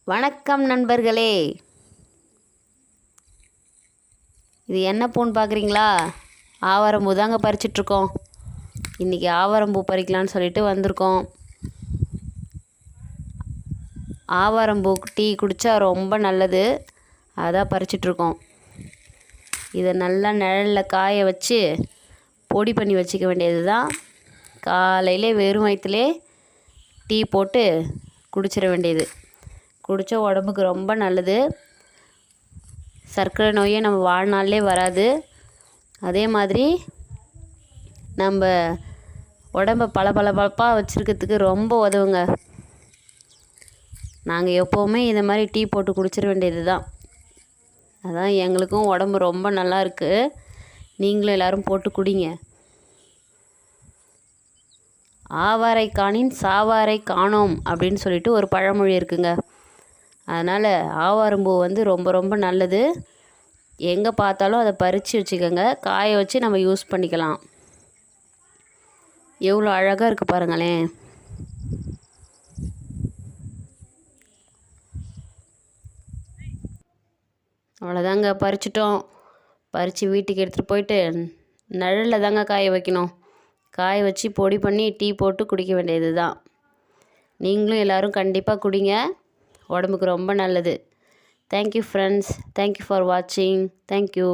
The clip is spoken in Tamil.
வணக்கம் நண்பர்களே. இது என்ன பூன்னு பார்க்குறீங்களா? ஆவாரம்பூ தாங்க பறிச்சிட்ருக்கோம். இன்றைக்கி ஆவாரம்பூ பறிக்கலான்னு சொல்லிட்டு வந்திருக்கோம். ஆவாரம்பூ டீ குடித்தா ரொம்ப நல்லது, அதான் பறிச்சிட்ருக்கோம். இதை நல்லா நிழலில் காய வச்சு பொடி பண்ணி வச்சுக்க வேண்டியது தான். காலையிலே வெறும் வயிற்றுலே டீ போட்டு குடிச்சிட வேண்டியது. குடித்தா உடம்புக்கு ரொம்ப நல்லது. சர்க்கரை நோயே நம்ம வாழ்நாளிலே வராது. அதே மாதிரி நம்ம உடம்பை பளபளப்பாக வச்சுருக்கிறதுக்கு ரொம்ப உதவுங்க. நாங்கள் எப்போவுமே இதை மாதிரி டீ போட்டு குடிச்சிட வேண்டியது தான். அதான் எங்களுக்கும் உடம்பு ரொம்ப நல்லா இருக்குது. நீங்களும் எல்லோரும் போட்டு குடிங்க. ஆவாரை காணின் சாவாரை காணோம் அப்படின்னு சொல்லிட்டு ஒரு பழமொழி இருக்குங்க. அதனால் ஆவாரம்பூ ரொம்ப ரொம்ப நல்லது. எங்கே பார்த்தாலும் அதை பறித்து வச்சுக்கோங்க. காய வச்சு நம்ம யூஸ் பண்ணிக்கலாம். எவ்வளோ அழகாக இருக்குது பாருங்களேன். அவ்வளோதாங்க, பறிச்சிட்டோம். பறித்து வீட்டுக்கு எடுத்துகிட்டு போயிட்டு நிழலில் தாங்க காய வைக்கணும். காய வச்சு பொடி பண்ணி டீ போட்டு குடிக்க வேண்டியது தான். நீங்களும் எல்லோரும் கண்டிப்பாக குடிங்க. உடம்புக்கு ரொம்ப நல்லது. Thank you friends. தேங்க்யூ ஃபார் வாட்சிங். தேங்க்யூ.